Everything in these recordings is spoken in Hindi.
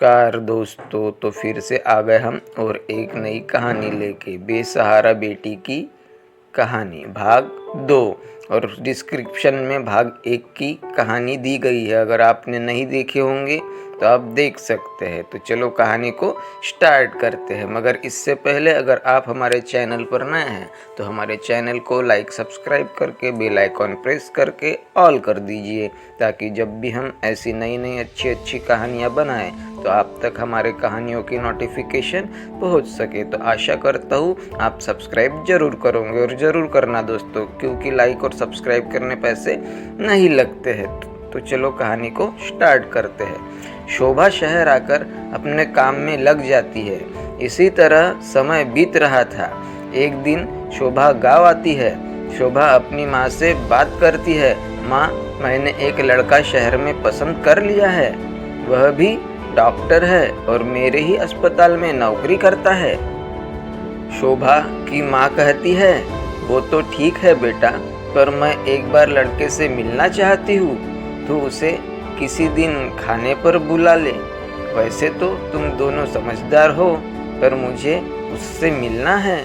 नमस्कार दोस्तों। तो फिर से आ गए हम और एक नई कहानी लेके, बेसहारा बेटी की कहानी भाग 2। और डिस्क्रिप्शन में भाग 1 की कहानी दी गई है, अगर आपने नहीं देखे होंगे तो आप देख सकते हैं। तो चलो कहानी को स्टार्ट करते हैं। मगर इससे पहले अगर आप हमारे चैनल पर नए हैं तो हमारे चैनल को लाइक सब्सक्राइब करके बेल आइकॉन प्रेस करके ऑल कर दीजिए, ताकि जब भी हम ऐसी नई नई अच्छी कहानियाँ बनाएं तो आप तक हमारे कहानियों की नोटिफिकेशन पहुंच सके। तो आशा करता हूँ आप सब्सक्राइब जरूर करोगे, और ज़रूर करना दोस्तों, क्योंकि लाइक और सब्सक्राइब करने पैसे नहीं लगते हैं। तो चलो कहानी को स्टार्ट करते हैं। शोभा शहर आकर अपने काम में लग जाती है। इसी तरह समय बीत रहा था। एक दिन शोभा गाँव आती है। शोभा अपनी माँ से बात करती है, माँ, मैंने एक लड़का शहर में पसंद कर लिया है। वह भी डॉक्टर है और मेरे ही अस्पताल में नौकरी करता है। शोभा की माँ कहती है, वो तो ठीक है बेटा, पर मैं एक बार लड़के से मिलना चाहती हूँ। तू उसे किसी दिन खाने पर बुला ले। वैसे तो तुम दोनों समझदार हो, पर मुझे उससे मिलना है।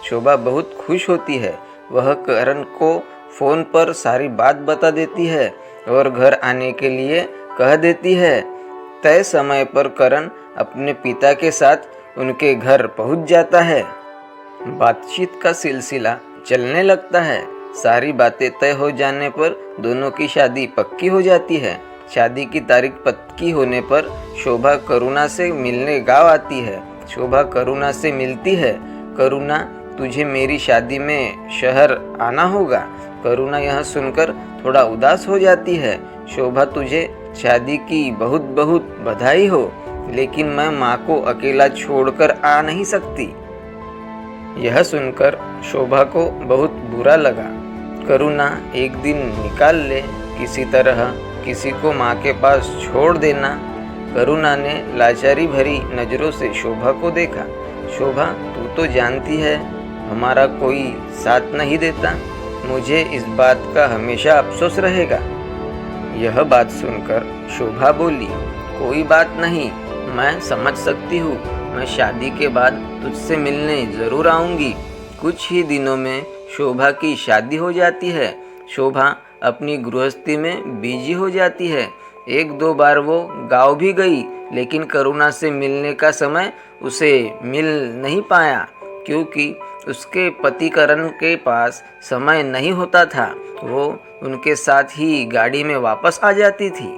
शोभा बहुत खुश होती है। वह करण को फ़ोन पर सारी बात बता देती है और घर आने के लिए कह देती है। तय समय पर करण अपने पिता के साथ उनके घर पहुंच जाता है। बातचीत का सिलसिला चलने लगता है। सारी बातें तय हो जाने पर दोनों की शादी पक्की हो जाती है। शादी की तारीख पक्की होने पर शोभा करुणा से मिलने गाँव आती है। शोभा करुणा से मिलती है। करुणा, तुझे मेरी शादी में शहर आना होगा। करुणा यह सुनकर थोड़ा उदास हो जाती है। शोभा, तुझे शादी की बहुत बहुत बधाई हो, लेकिन मैं माँ को अकेला छोड़कर आ नहीं सकती। यह सुनकर शोभा को बहुत बुरा लगा। करुणा, एक दिन निकाल ले, किसी तरह किसी को माँ के पास छोड़ देना। करुणा ने लाचारी भरी नज़रों से शोभा को देखा। शोभा, तू तो जानती है हमारा कोई साथ नहीं देता। मुझे इस बात का हमेशा अफसोस रहेगा। यह बात सुनकर शोभा बोली, कोई बात नहीं, मैं समझ सकती हूँ। मैं शादी के बाद तुझसे मिलने ज़रूर आऊँगी। कुछ ही दिनों में शोभा की शादी हो जाती है। शोभा अपनी गृहस्थी में बिजी हो जाती है। एक दो बार वो गाँव भी गई, लेकिन करुणा से मिलने का समय उसे मिल नहीं पाया, क्योंकि उसके पति करण के पास समय नहीं होता था। वो उनके साथ ही गाड़ी में वापस आ जाती थी।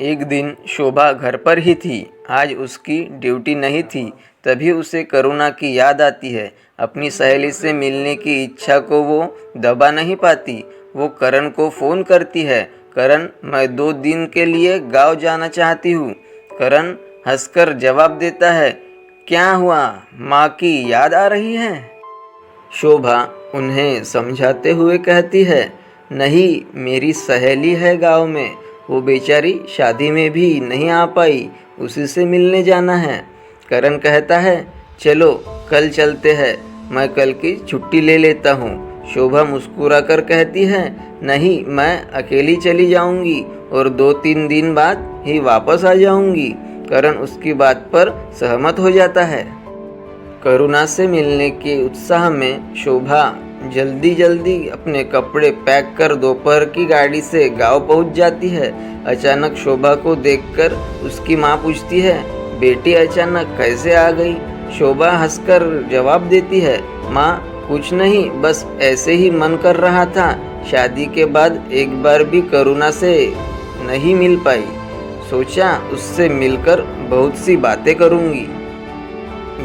एक दिन शोभा घर पर ही थी। आज उसकी ड्यूटी नहीं थी। तभी उसे करुणा की याद आती है। अपनी सहेली से मिलने की इच्छा को वो दबा नहीं पाती। वो करण को फ़ोन करती है, करण, मैं 2 दिन के लिए गांव जाना चाहती हूँ। करण हंसकर जवाब देता है, क्या हुआ, माँ की याद आ रही है? शोभा उन्हें समझाते हुए कहती है, नहीं, मेरी सहेली है गांव में, वो बेचारी शादी में भी नहीं आ पाई, उसी से मिलने जाना है। करण कहता है, चलो कल चलते हैं, मैं कल की छुट्टी ले लेता हूँ। शोभा मुस्कुराकर कहती है, नहीं, मैं अकेली चली जाऊँगी और 2-3 दिन बाद ही वापस आ जाऊँगी। करण उसकी बात पर सहमत हो जाता है। करुणा से मिलने के उत्साह में शोभा जल्दी अपने कपड़े पैक कर दोपहर की गाड़ी से गांव पहुंच जाती है। अचानक शोभा को देखकर उसकी माँ पूछती है, बेटी अचानक कैसे आ गई? शोभा हंसकर जवाब देती है, माँ, कुछ नहीं, बस ऐसे ही मन कर रहा था। शादी के बाद एक बार भी करुणा से नहीं मिल पाई। सोचा उससे मिलकर बहुत सी बातें करूँगी।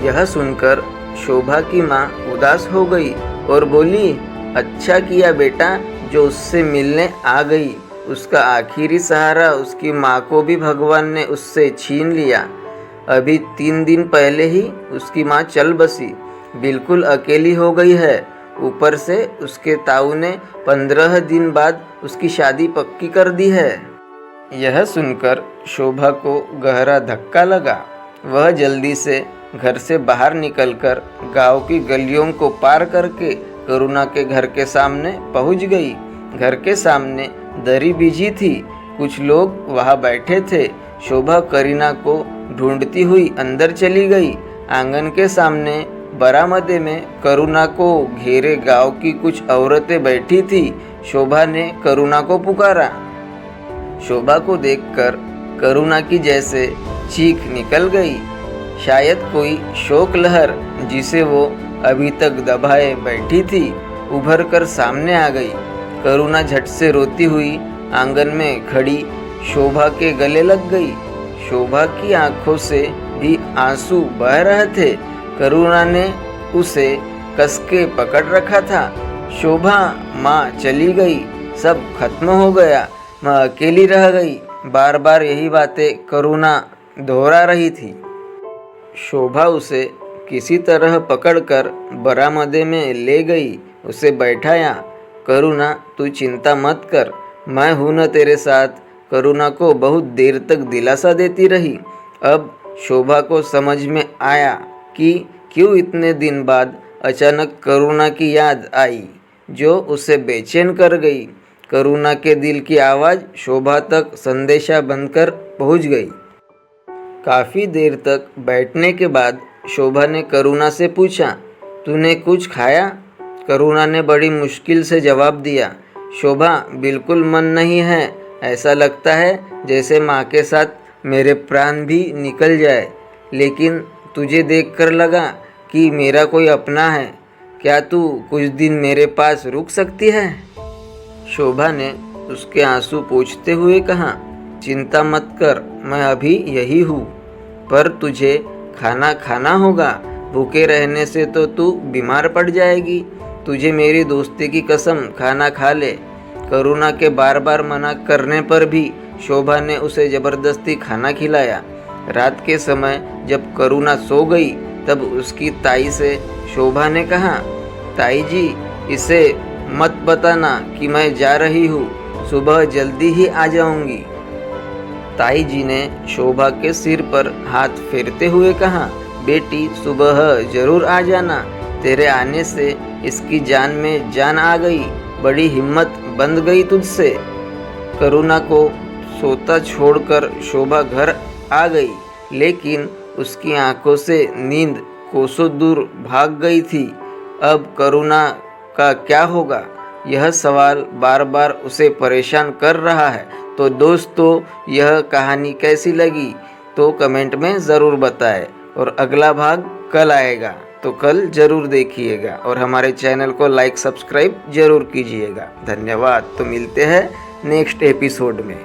यह सुनकर शोभा की माँ उदास हो गई और बोली, अच्छा किया बेटा जो उससे मिलने आ गई। उसका आखिरी सहारा उसकी माँ को भी भगवान ने उससे छीन लिया। अभी 3 दिन पहले ही उसकी माँ चल बसी, बिल्कुल अकेली हो गई है। ऊपर से उसके ताऊ ने 15 दिन बाद उसकी शादी पक्की कर दी है। यह सुनकर शोभा को गहरा धक्का लगा। वह जल्दी से घर से बाहर निकलकर गांव की गलियों को पार करके करुणा के घर के सामने पहुंच गई। घर के सामने दरी बिछी थी। कुछ लोग वहां बैठे थे। शोभा करीना को ढूंढती हुई अंदर चली गई। आंगन के सामने बरामदे में करुणा को घेरे गांव की कुछ औरतें बैठी थी। शोभा ने करुणा को पुकारा। शोभा को देखकर करुणा की जैसे चीख निकल गई। शायद कोई शोक लहर जिसे वो अभी तक दबाए बैठी थी उभर कर सामने आ गई। करुणा झट से रोती हुई आंगन में खड़ी शोभा के गले लग गई। शोभा की आंखों से भी आंसू बह रहे थे। करुणा ने उसे कसके पकड़ रखा था। शोभा, माँ चली गई, सब खत्म हो गया, मैं अकेली रह गई। बार बार यही बातें करुणा दोहरा रही थी। शोभा उसे किसी तरह पकड़कर बरामदे में ले गई, उसे बैठाया। करुणा, तू चिंता मत कर, मैं हूं न तेरे साथ। करुणा को बहुत देर तक दिलासा देती रही। अब शोभा को समझ में आया कि क्यों इतने दिन बाद अचानक करुणा की याद आई जो उसे बेचैन कर गई। करुणा के दिल की आवाज़ शोभा तक संदेशा बनकर पहुंच गई। काफ़ी देर तक बैठने के बाद शोभा ने करुणा से पूछा, तूने कुछ खाया? करुणा ने बड़ी मुश्किल से जवाब दिया, शोभा, बिल्कुल मन नहीं है। ऐसा लगता है जैसे माँ के साथ मेरे प्राण भी निकल जाए। लेकिन तुझे देखकर लगा कि मेरा कोई अपना है। क्या तू कुछ दिन मेरे पास रुक सकती है? शोभा ने उसके आंसू पोंछते हुए कहा, चिंता मत कर, मैं अभी यही हूँ, पर तुझे खाना खाना होगा। भूखे रहने से तो तू बीमार पड़ जाएगी। तुझे मेरी दोस्ती की कसम, खाना खा ले। करुणा के बार बार मना करने पर भी शोभा ने उसे ज़बरदस्ती खाना खिलाया। रात के समय जब करुणा सो गई तब उसकी ताई से शोभा ने कहा, ताई जी, इसे मत बताना कि मैं जा रही हूँ, सुबह जल्दी ही आ जाऊंगी। ताई जी ने शोभा के सिर पर हाथ फेरते हुए कहा, बेटी, सुबह जरूर आ जाना। तेरे आने से इसकी जान में जान आ गई, बड़ी हिम्मत बंध गई तुझसे। करुणा को सोता छोड़कर शोभा घर आ गई, लेकिन उसकी आंखों से नींद कोसों दूर भाग गई थी। अब करुणा का क्या होगा, यह सवाल बार बार उसे परेशान कर रहा है। तो दोस्तों, यह कहानी कैसी लगी तो कमेंट में ज़रूर बताएं। और अगला भाग कल आएगा, तो कल ज़रूर देखिएगा और हमारे चैनल को लाइक सब्सक्राइब ज़रूर कीजिएगा। धन्यवाद। तो मिलते हैं नेक्स्ट एपिसोड में।